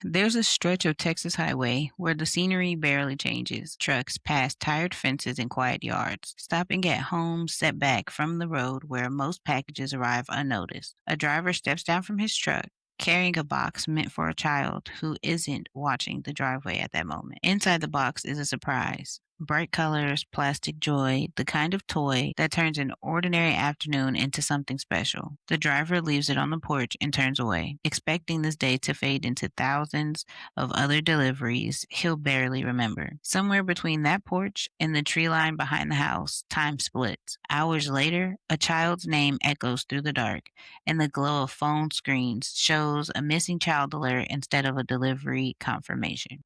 There's a stretch of Texas highway where the scenery barely changes. Trucks pass tired fences and quiet yards, stopping at homes set back from the road where most packages arrive unnoticed. A driver steps down from his truck, carrying a box meant for a child who isn't watching the driveway at that moment. Inside the box is a surprise. Bright colors, plastic joy, the kind of toy that turns an ordinary afternoon into something special. The driver leaves it on the porch and turns away, expecting this day to fade into thousands of other deliveries he'll barely remember. Somewhere between that porch and the tree line behind the house, time splits. Hours later, a child's name echoes through the dark, and the glow of phone screens shows a missing child alert instead of a delivery confirmation.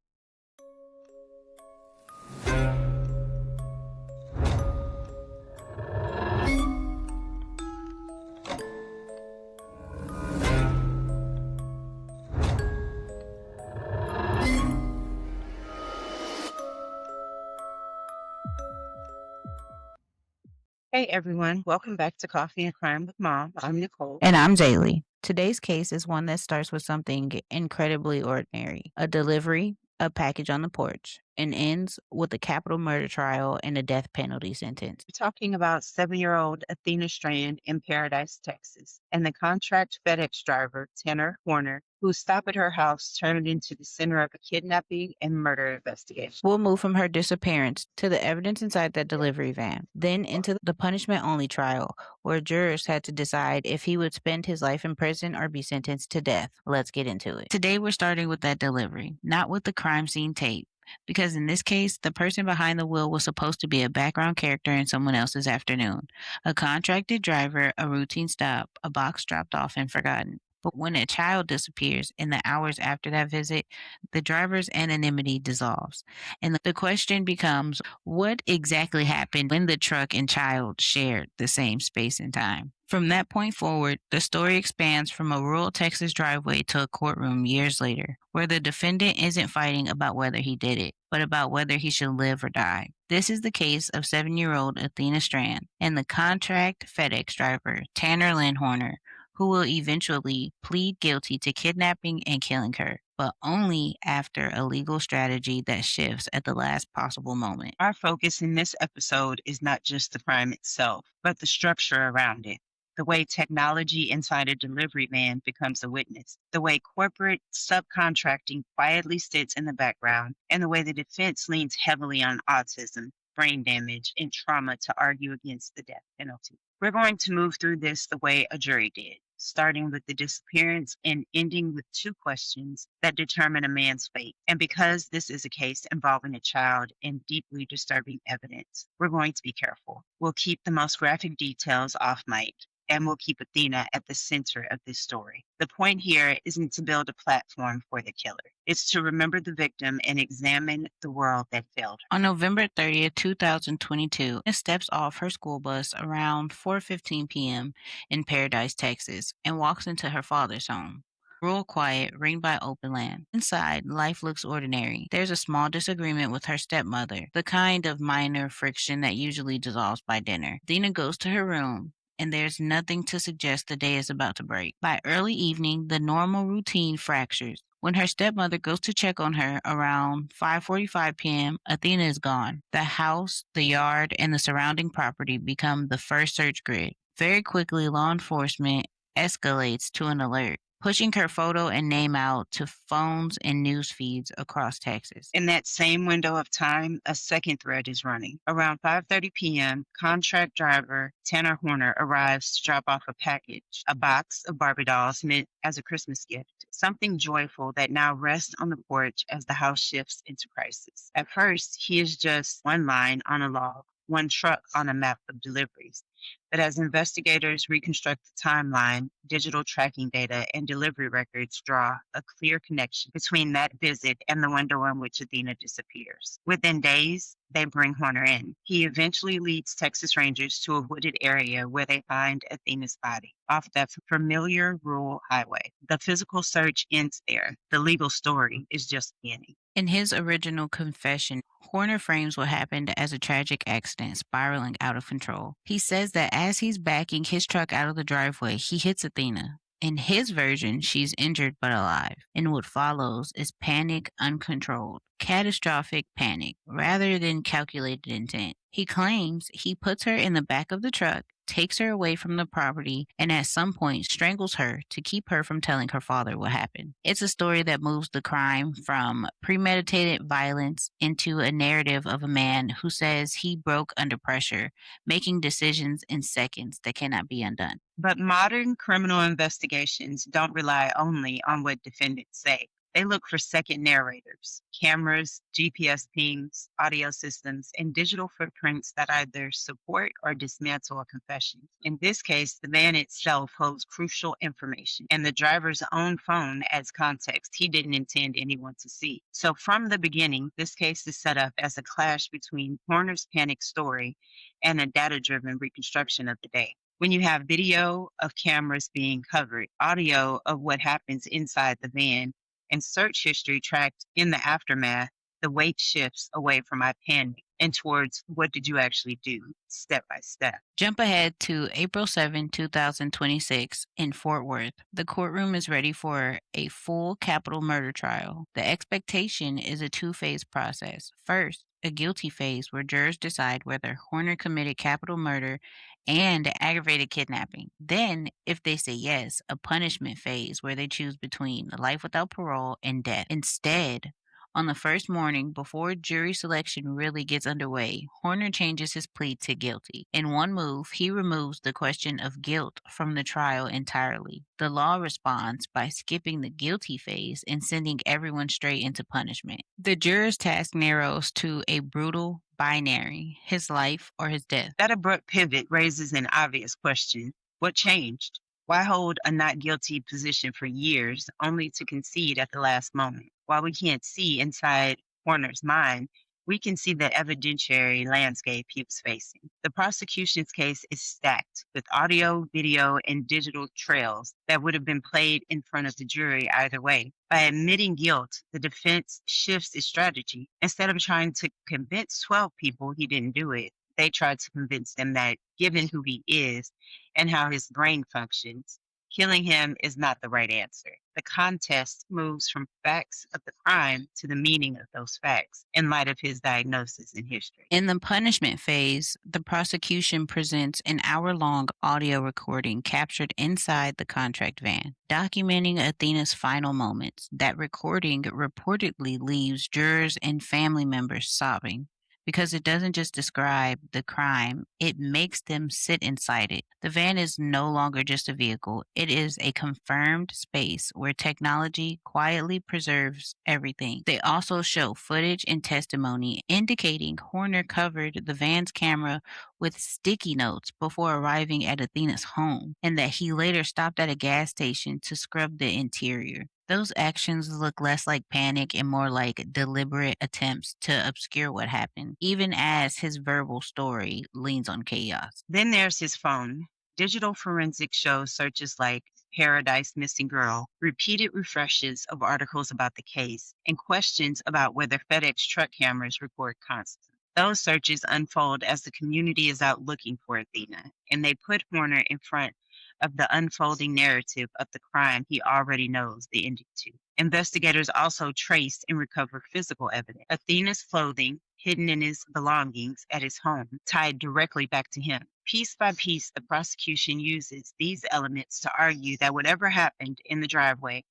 Hey everyone, welcome back to Coffee and Crime with Mom. I'm Nicholle. And I'm Zalle. Today's case is one that starts with something incredibly ordinary, a delivery, a package on the porch, and ends with a capital murder trial and a death penalty sentence. We're talking about 7-year-old Athena Strand in Paradise, Texas, and the contract FedEx driver, Tanner Horner, whose stop at her house turned into the center of a kidnapping and murder investigation. We'll move from her disappearance to the evidence inside that delivery van, then into the punishment-only trial, where jurors had to decide if he would spend his life in prison or be sentenced to death. Let's get into it. Today we're starting with that delivery, not with the crime scene tape. Because in this case, the person behind the wheel was supposed to be a background character in someone else's afternoon. A contracted driver, a routine stop, a box dropped off and forgotten. But when a child disappears in the hours after that visit, the driver's anonymity dissolves. And the question becomes, what exactly happened when the truck and child shared the same space and time? From that point forward, the story expands from a rural Texas driveway to a courtroom years later, where the defendant isn't fighting about whether he did it, but about whether he should live or die. This is the case of 7-year-old Athena Strand and the contract FedEx driver, Tanner Lynn Horner, who will eventually plead guilty to kidnapping and killing her, but only after a legal strategy that shifts at the last possible moment. Our focus in this episode is not just the crime itself, but the structure around it. The way technology inside a delivery van becomes a witness, the way corporate subcontracting quietly sits in the background, and the way the defense leans heavily on autism, brain damage, and trauma to argue against the death penalty. We're going to move through this the way a jury did, starting with the disappearance and ending with 2 questions that determine a man's fate. And because this is a case involving a child and deeply disturbing evidence, we're going to be careful. We'll keep the most graphic details off mic, and we'll keep Athena at the center of this story. The point here isn't to build a platform for the killer. It's to remember the victim and examine the world that failed her. On November 30th, 2022, Anna steps off her school bus around 4:15 p.m. in Paradise, Texas, and walks into her father's home. Rural quiet, ringed by open land. Inside, life looks ordinary. There's a small disagreement with her stepmother, the kind of minor friction that usually dissolves by dinner. Athena goes to her room, and there's nothing to suggest the day is about to break. By early evening, the normal routine fractures. When her stepmother goes to check on her around 5:45 p.m., Athena is gone. The house, the yard, and the surrounding property become the first search grid. Very quickly, law enforcement escalates to an alert, pushing her photo and name out to phones and news feeds across Texas. In that same window of time, a second thread is running. Around 5:30 p.m., contract driver Tanner Horner arrives to drop off a package, a box of Barbie dolls meant as a Christmas gift, something joyful that now rests on the porch as the house shifts into crisis. At first, he is just one line on a log, one truck on a map of deliveries. But as investigators reconstruct the timeline, digital tracking data and delivery records draw a clear connection between that visit and the window in which Athena disappears. Within days, they bring Horner in. He eventually leads Texas Rangers to a wooded area where they find Athena's body off that familiar rural highway. The physical search ends there. The legal story is just beginning. In his original confession, Horner frames what happened as a tragic accident spiraling out of control. He says that as he's backing his truck out of the driveway, he hits Athena, In his version, she's injured but alive. And what follows is panic uncontrolled, catastrophic panic, rather than calculated intent. He claims he puts her in the back of the truck, takes her away from the property, and at some point strangles her to keep her from telling her father what happened. It's a story that moves the crime from premeditated violence into a narrative of a man who says he broke under pressure, making decisions in seconds that cannot be undone. But modern criminal investigations don't rely only on what defendants say. They look for second narrators, cameras, GPS pings, audio systems, and digital footprints that either support or dismantle a confession. In this case, the van itself holds crucial information, and the driver's own phone adds context he didn't intend anyone to see. So from the beginning, this case is set up as a clash between Horner's panic story and a data-driven reconstruction of the day. When you have video of cameras being covered, audio of what happens inside the van, and search history tracked in the aftermath, the weight shifts away from my panic and towards what did you actually do, step by step. Jump ahead to April 7, 2026 in Fort Worth. The courtroom is ready for a full capital murder trial. The expectation is a two-phase process. First, a guilty phase where jurors decide whether Horner committed capital murder and aggravated kidnapping. Then, if they say yes, a punishment phase where they choose between life without parole and death. Instead, on the first morning, before jury selection really gets underway, Horner changes his plea to guilty. In one move, he removes the question of guilt from the trial entirely. The law responds by skipping the guilty phase and sending everyone straight into punishment. The juror's task narrows to a brutal binary: his life or his death. That abrupt pivot raises an obvious question. What changed? Why hold a not guilty position for years only to concede at the last moment? While we can't see inside Horner's mind, we can see the evidentiary landscape he was facing. The prosecution's case is stacked with audio, video, and digital trails that would have been played in front of the jury either way. By admitting guilt, the defense shifts its strategy. Instead of trying to convince 12 people he didn't do it, they tried to convince them that, given who he is and how his brain functions, killing him is not the right answer. The contest moves from facts of the crime to the meaning of those facts in light of his diagnosis and history. In the punishment phase, the prosecution presents an hour-long audio recording captured inside the contract van, documenting Athena's final moments. That recording reportedly leaves jurors and family members sobbing, because it doesn't just describe the crime, it makes them sit inside it. The van is no longer just a vehicle, it is a confirmed space where technology quietly preserves everything. They also show footage and testimony indicating Horner covered the van's camera with sticky notes before arriving at Athena's home, and that he later stopped at a gas station to scrub the interior. Those actions look less like panic and more like deliberate attempts to obscure what happened, even as his verbal story leans on chaos. Then there's his phone. Digital forensics shows searches like Paradise Missing Girl, repeated refreshes of articles about the case, and questions about whether FedEx truck cameras record constantly. Those searches unfold as the community is out looking for Athena, and they put Horner in front of the unfolding narrative of the crime he already knows the ending to. Investigators also trace and recover physical evidence. Athena's clothing, hidden in his belongings at his home, tied directly back to him. Piece by piece, the prosecution uses these elements to argue that whatever happened in the driveway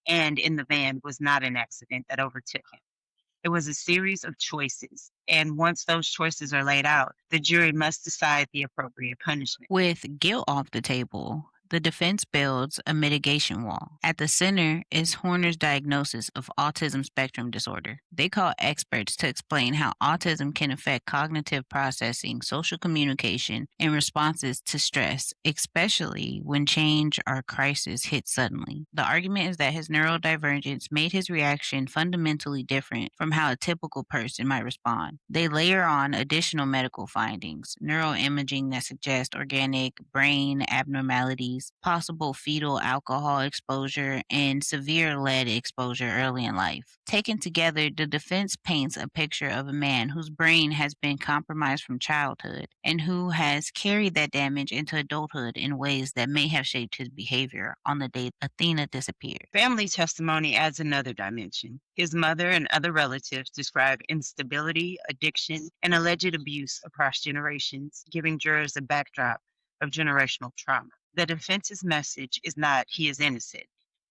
and in the van was not an accident that overtook him. It was a series of choices, and once those choices are laid out, the jury must decide the appropriate punishment. With guilt off the table, the defense builds a mitigation wall. At the center is Horner's diagnosis of autism spectrum disorder. They call experts to explain how autism can affect cognitive processing, social communication, and responses to stress, especially when change or crisis hits suddenly. The argument is that his neurodivergence made his reaction fundamentally different from how a typical person might respond. They layer on additional medical findings, neuroimaging that suggests organic brain abnormalities, injuries, possible fetal alcohol exposure, and severe lead exposure early in life. Taken together, the defense paints a picture of a man whose brain has been compromised from childhood and who has carried that damage into adulthood in ways that may have shaped his behavior on the day Athena disappeared. Family testimony adds another dimension. His mother and other relatives describe instability, addiction, and alleged abuse across generations, giving jurors a backdrop of generational trauma. The defense's message is not he is innocent,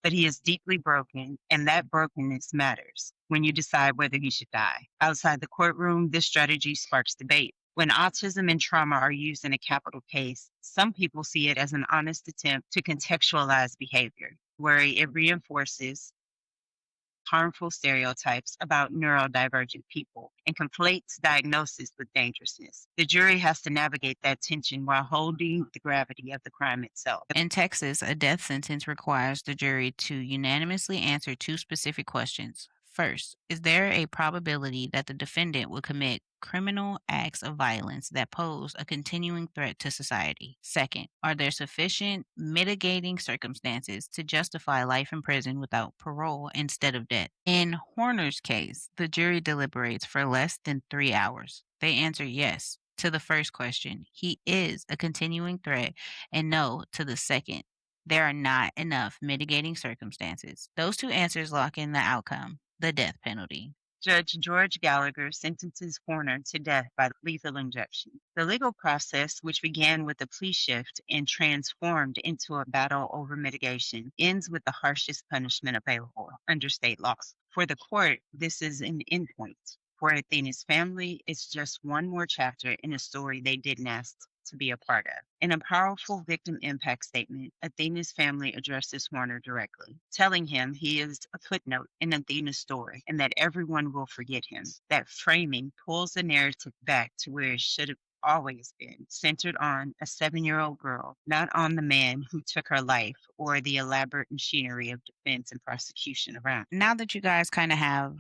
but he is deeply broken, and that brokenness matters when you decide whether he should die. Outside the courtroom, this strategy sparks debate. When autism and trauma are used in a capital case, some people see it as an honest attempt to contextualize behavior, where it reinforces harmful stereotypes about neurodivergent people and conflates diagnosis with dangerousness. The jury has to navigate that tension while holding the gravity of the crime itself. In Texas, a death sentence requires the jury to unanimously answer two specific questions. First, is there a probability that the defendant will commit criminal acts of violence that pose a continuing threat to society? Second, are there sufficient mitigating circumstances to justify life in prison without parole instead of death? In Horner's case, the jury deliberates for less than 3 hours. They answer yes to the first question. He is a continuing threat, and no to the second. There are not enough mitigating circumstances. Those two answers lock in the outcome, the death penalty. Judge George Gallagher sentences Horner to death by lethal injection. The legal process, which began with a plea shift and transformed into a battle over mitigation, ends with the harshest punishment available under state law. For the court, this is an endpoint. For Athena's family, it's just one more chapter in a story they didn't ask to be a part of. In a powerful victim impact statement, Athena's family addresses Horner directly, telling him he is a footnote in Athena's story and that everyone will forget him. That framing pulls the narrative back to where it should have always been, centered on a 7-year-old girl, not on the man who took her life or the elaborate machinery of defense and prosecution around. Now that you guys kind of have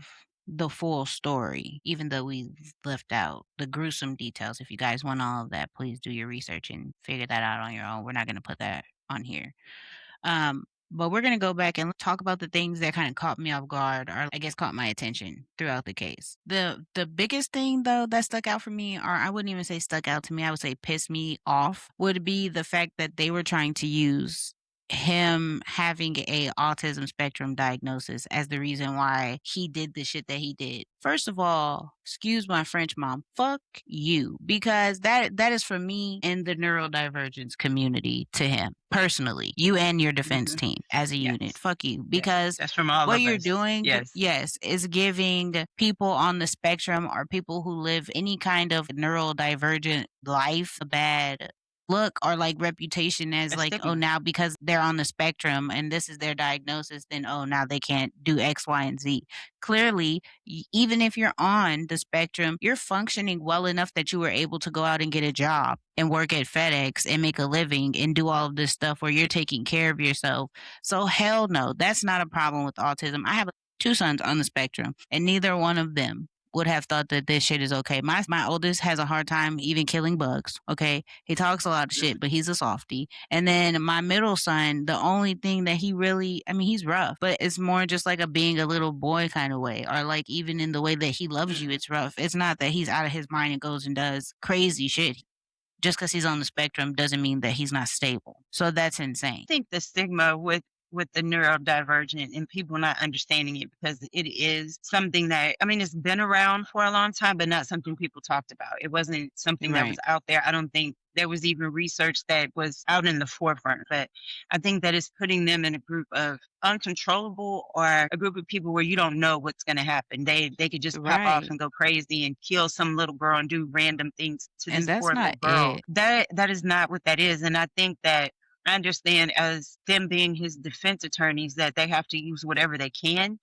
the full story, even though we left out the gruesome details, if you guys want all of that, please do your research and figure that out on your own. We're not going to put that on here. But we're going to go back and talk about the things that kind of caught me off guard, or I guess caught my attention throughout the case. The biggest thing though that stuck out for me, or I wouldn't even say stuck out to me, I would say pissed me off, would be the fact that they were trying to use him having a autism spectrum diagnosis as the reason why he did the shit that he did. First of all, excuse my French, mom, fuck you, because that is for me in the neurodivergence community to him personally. You and your defense team as a unit, fuck you, because that's from all what of you're us. doing, Yes. is giving people on the spectrum or people who live any kind of neurodivergent life a bad look or like reputation as A like, oh, stigma. now because they're on the spectrum and this is their diagnosis, then oh, now they can't do X, Y, and Z. Clearly, even if you're on the spectrum, you're functioning well enough that you were able to go out and get a job and work at FedEx and make a living and do all of this stuff where you're taking care of yourself. So hell no, that's not a problem with autism. I have 2 sons on the spectrum, and neither one of them would have thought that this shit is okay. My oldest has a hard time even killing bugs. Okay, he talks a lot of shit, but he's a softie. And then my middle son, the only thing that he really, I mean, he's rough, but it's more just like a being a little boy kind of way, or like even in the way that he loves you, it's rough. It's not that he's out of his mind and goes and does crazy shit. Just because he's on the spectrum doesn't mean that he's not stable. So that's insane. I think the stigma with the neurodivergent and people not understanding it, because it is something that, I mean, it's been around for a long time, but not something people talked about. It wasn't something that was out there. I don't think there was even research that was out in the forefront, but I think that it's putting them in a group of uncontrollable, or a group of people where you don't know what's going to happen. They could just pop off and go crazy and kill some little girl and do random things to And this that's poor little not girl. it. That is not what that is. And I think that I understand, as them being his defense attorneys, that they have to use whatever they can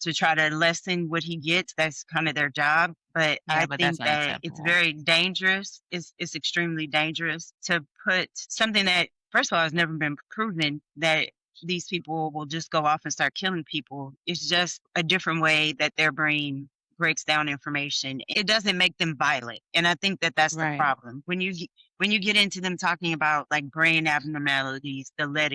to try to lessen what he gets. That's kind of their job. But Yeah, I but that's think that it's unacceptable. very dangerous. It's extremely dangerous to put something that, first of all, has never been proven, that these people will just go off and start killing people. It's just a different way that their brain breaks down information. It doesn't make them violent, and I think that that's the Right. problem. When you get into them talking about, like, brain abnormalities, the lead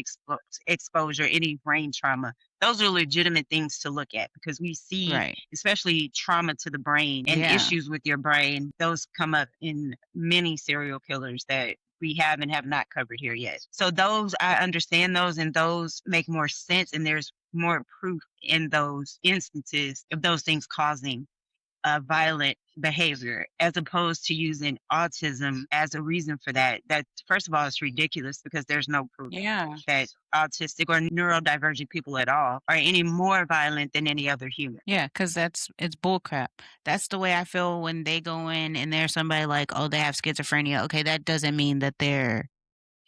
exposure, any brain trauma, those are legitimate things to look at because we see, Right. especially trauma to the brain and Yeah. issues with your brain, those come up in many serial killers that we have and have not covered here yet. So those, I understand those, and those make more sense, and there's more proof in those instances of those things causing violent behavior, as opposed to using autism as a reason for that. That, first of all, it's ridiculous because there's no proof Yeah. that autistic or neurodivergent people at all are any more violent than any other human. Yeah, because it's bullcrap. That's the way I feel when they go in and there's somebody like, "Oh, they have schizophrenia." Okay, that doesn't mean that they're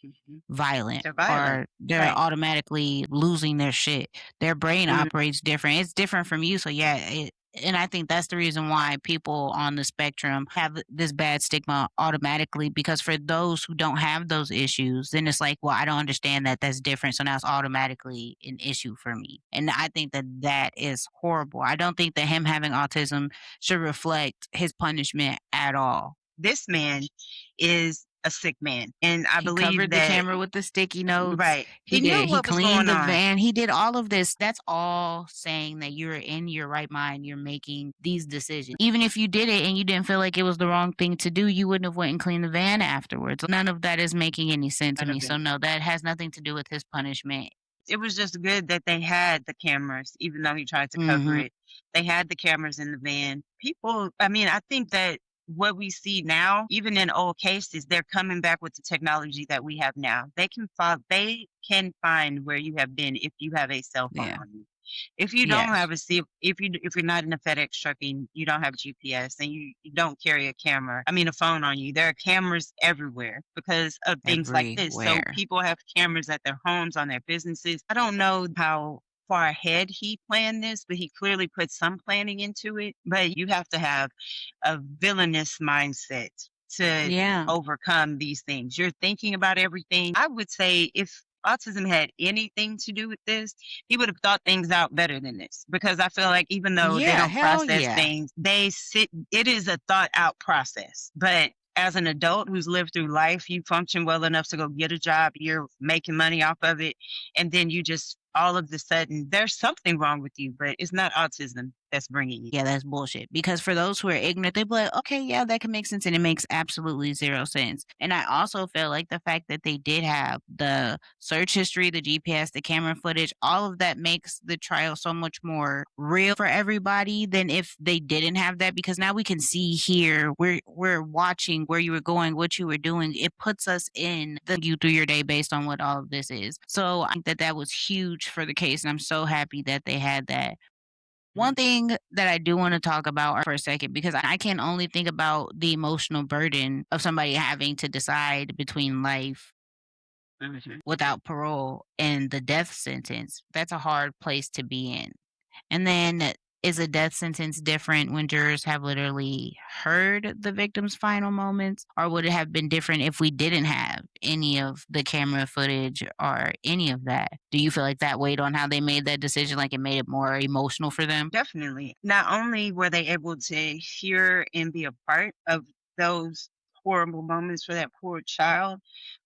Mhm. violent They're violent, or they're right? automatically losing their shit. Their brain Mm, operates different. It's different from you. So yeah, and I think that's the reason why people on the spectrum have this bad stigma automatically, because for those who don't have those issues, then it's like, well, I don't understand that that's different. So now it's automatically an issue for me. And I think that that is horrible. I don't think that him having autism should reflect his punishment at all. this man is a sick man, and I He believe covered the that, camera with the sticky notes. right, he He knew did he what was cleaned going the on. van, he did all of this. That's all saying that you're in your right mind, you're making these decisions. Even if you did it and you didn't feel like it was the wrong thing to do, you wouldn't have went and cleaned the van afterwards. None of that is making any sense to None me. of So it. no, that has nothing to do with his punishment. It was just good that they had the cameras, even though he tried to cover Mhm. it. They had the cameras in the van. People, I mean, I think that what we see now, even in old cases, they're coming back with the technology that we have now. They can find where you have been if you have a cell phone Yeah. on you. If you don't Yes. have a C if you're not in a FedEx truck and you don't have GPS and you don't carry a camera, I mean a phone on you, there are cameras everywhere because of things like this. So Everywhere. people have cameras at their homes, on their businesses. I don't know how far ahead he planned this, but he clearly put some planning into it. But you have to have a villainous mindset to Yeah. overcome these things. You're thinking about everything. I would say if autism had anything to do with this, he would have thought things out better than this, because I feel like even though they Yeah, don't hell process yeah. things, it is a thought out process. But as an adult who's lived through life, you function well enough to go get a job, you're making money off of it, and then you just all of the sudden there's something wrong with you, but it's not autism that's bringing you. Yeah, that's bullshit. Because for those who are ignorant, they be like, okay, yeah, that can make sense. And it makes absolutely zero sense. And I also feel like the fact that they did have the search history, the GPS, the camera footage, all of that makes the trial so much more real for everybody than if they didn't have that. Because now we can see here, we're watching where you were going, what you were doing. It puts us in the you through your day based on what all of this is. So I think that that was huge for the case. And I'm so happy that they had that. One Mhm, thing that I do wanna talk about for a second, because I can only think about the emotional burden of somebody having to decide between life mhm. without parole and the death sentence. That's a hard place to be in. And then, is a death sentence different when jurors have literally heard the victim's final moments? Or would it have been different if we didn't have any of the camera footage or any of that? Do you feel like that weighed on how they made that decision, like it made it more emotional for them? Definitely. Not only were they able to hear and be a part of those horrible moments for that poor child,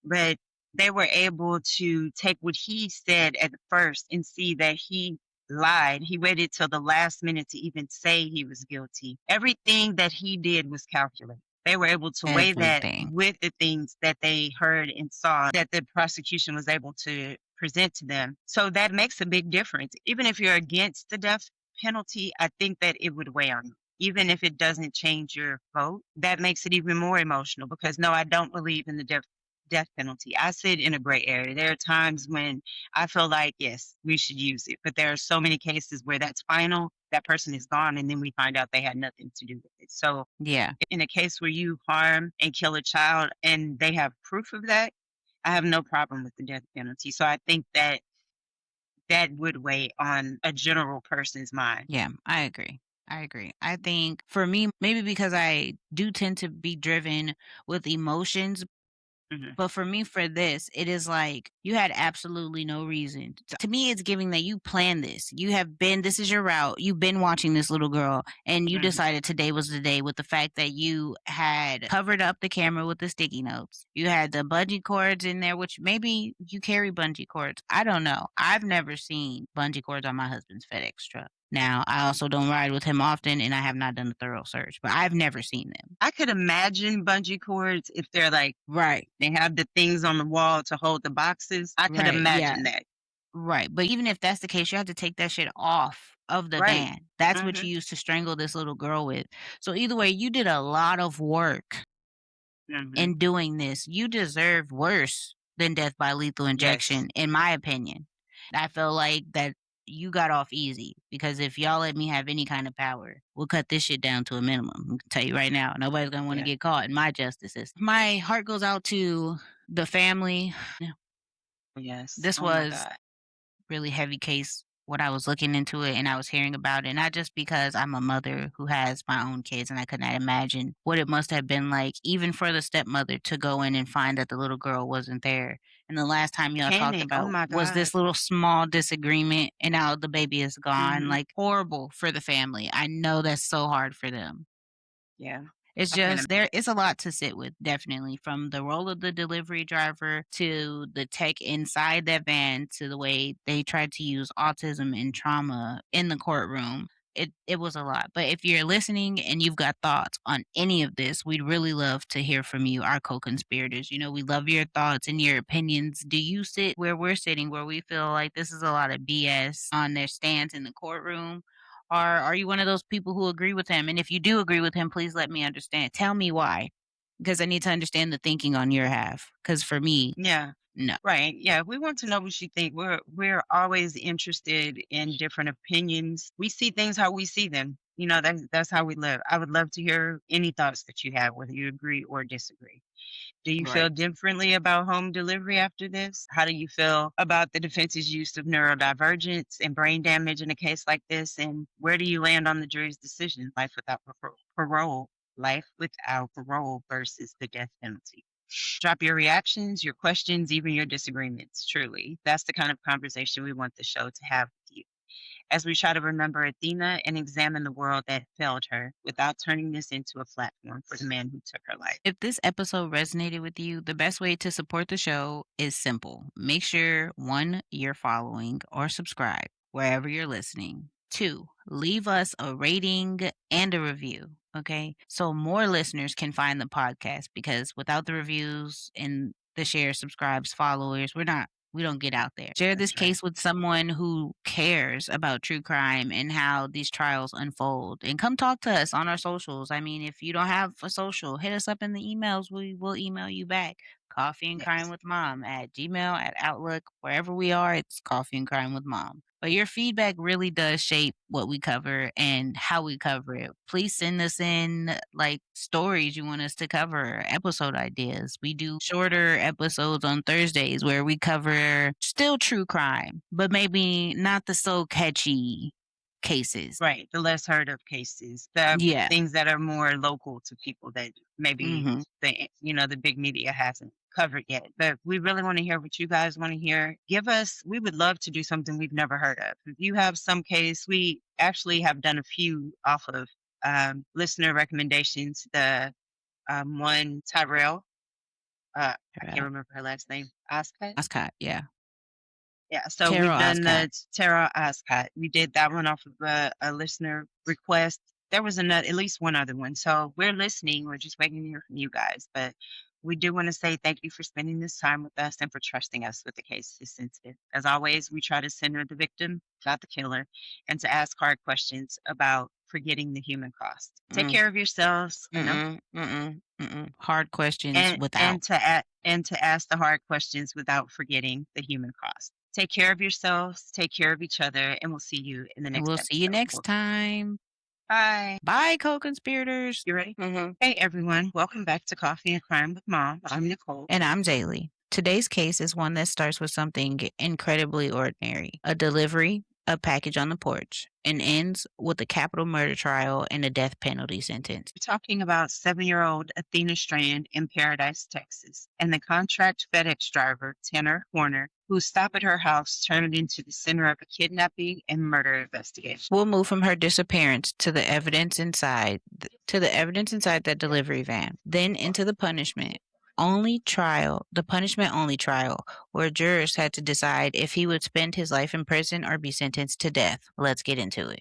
but they were able to take what he said at first and see that he lied. He waited till the last minute to even say he was guilty. Everything that he did was calculated. They were able to weigh that Everything. with the things that they heard and saw that the prosecution was able to present to them. So that makes a big difference. Even if you're against the death penalty, I think that it would weigh on you. Even if it doesn't change your vote, that makes it even more emotional because no, I don't believe in the death penalty. I sit in a gray area. There are times when I feel like, yes, we should use it. But there are so many cases where that's final, that person is gone, and then we find out they had nothing to do with it. So Yeah. in a case where you harm and kill a child and they have proof of that, I have no problem with the death penalty. So I think that that would weigh on a general person's mind. Yeah, I agree. I agree. I think for me, maybe because I do tend to be driven with emotions, Mhm. But for me, for this, it is like you had absolutely no reason. To me, it's giving that you planned this. You have been, this is your route. You've been watching this little girl, and you Mhm. decided today was the day with the fact that you had covered up the camera with the sticky notes. You had the bungee cords in there, which maybe you carry bungee cords. I don't know. I've never seen bungee cords on my husband's FedEx truck. Now, I also don't ride with him often, and I have not done a thorough search, but I've never seen them. I could imagine bungee cords if they're like Right. they have the things on the wall to hold the boxes. I could Right. Yeah. imagine that. Right, but even if that's the case, you have to take that shit off of the Right. van. That's what Mhm. you used to strangle this little girl with. So either way, you did a lot of work Mhm. in doing this. You deserve worse than death by lethal Yes. injection, in my opinion. I feel like that you got off easy because if y'all let me have any kind of power, we'll cut this shit down to a minimum. I can tell you right now, nobody's gonna want to Yeah. get caught in my justice system. My heart goes out to the family. Yes. This Oh my was god. really heavy case when I was looking into it and I was hearing about it, not just because I'm a mother who has my own kids and I could not imagine what it must have been like, even for the stepmother to go in and find that the little girl wasn't there. And the last time y'all talked Panic. Oh about my was god. this little small disagreement and now the baby is gone. Mhm. Like horrible for the family. I know that's so hard for them. Yeah. It's I can just there is a lot to sit with, definitely, from the role of the delivery driver to the tech inside that van to the way they tried to use autism and trauma in the courtroom. It was a lot. But if you're listening and you've got thoughts on any of this, we'd really love to hear from you, our co-conspirators. You know, we love your thoughts and your opinions. Do you sit where we're sitting, where we feel like this is a lot of BS on their stands in the courtroom? Or are you one of those people who agree with him? And if you do agree with him, please let me understand. Tell me why, because I need to understand the thinking on your half. Because for me, Yeah. no. Right. Yeah. We want to know what you think. We're always interested in different opinions. We see things how we see them. That's how we live. I would love to hear any thoughts that you have, whether you agree or disagree. Do you feel Right. differently about home delivery after this? How do you feel about the defense's use of neurodivergence and brain damage in a case like this? And where do you land on the jury's decision, life without parole versus the death penalty? Drop your reactions, your questions, even your disagreements. Truly, that's the kind of conversation we want the show to have with you as we try to remember Athena and examine the world that failed her without turning this into a platform for the man who took her life. If this episode resonated with you, the best way to support the show is simple. Make sure one, you're following or subscribe wherever you're listening. Two, leave us a rating and a review. Okay. So more listeners can find the podcast because without the reviews and the shares, subscribes, followers, we don't get out there. Share this That's right. case with someone who cares about true crime and how these trials unfold. And come talk to us on our socials. I mean, if you don't have a social, hit us up in the emails. We will email you back. Coffee and Crime Yes. with Mom at Gmail, at Outlook, wherever we are, it's Coffee and Crime with Mom. But your feedback really does shape what we cover and how we cover it. Please send us in like stories you want us to cover, episode ideas. We do shorter episodes on Thursdays where we cover still true crime, but maybe not the so catchy cases. Right. The less heard of cases, the Yeah. things that are more local to people that maybe Hmm. the big media hasn't covered yet. But we really want to hear what you guys want to hear. We would love to do something we've never heard of. If you have some case, we actually have done a few off of listener recommendations. The one Tyrell, I can't remember her last name, Oscar. Ascot, yeah. Yeah, so Terrell we've done Ascot. the Tara Ascot. We did that one off of a listener request. There was another, at least one other one. So we're listening. We're just waiting to hear from you guys. But we do want to say thank you for spending this time with us and for trusting us with the case this sensitive. As always, we try to center the victim, not the killer, and to ask hard questions about forgetting the human cost. Take Mm, care of yourselves. No, mm-mm, mm-mm, mm-mm. Hard questions and without. to ask the hard questions without forgetting the human cost. Take care of yourselves, take care of each other, and we'll see you in the And next we'll see you episode. next time. Bye. Bye, co-conspirators. You ready? Hmm. Hey everyone, welcome back to Coffee and Crime with Mom. I'm Nicholle. And I'm Zalle. Today's case is one that starts with something incredibly ordinary, a delivery, a package on the porch. and ends with a capital murder trial and a death penalty sentence. We're talking about 7-year-old Athena Strand in Paradise, Texas, and the contract FedEx driver, Tanner Horner, whose stop at her house turned into the center of a kidnapping and murder investigation. We'll move from her disappearance to the evidence inside that delivery van, then into the punishment only trial, where jurors had to decide if he would spend his life in prison or be sentenced to death. Let's get into it.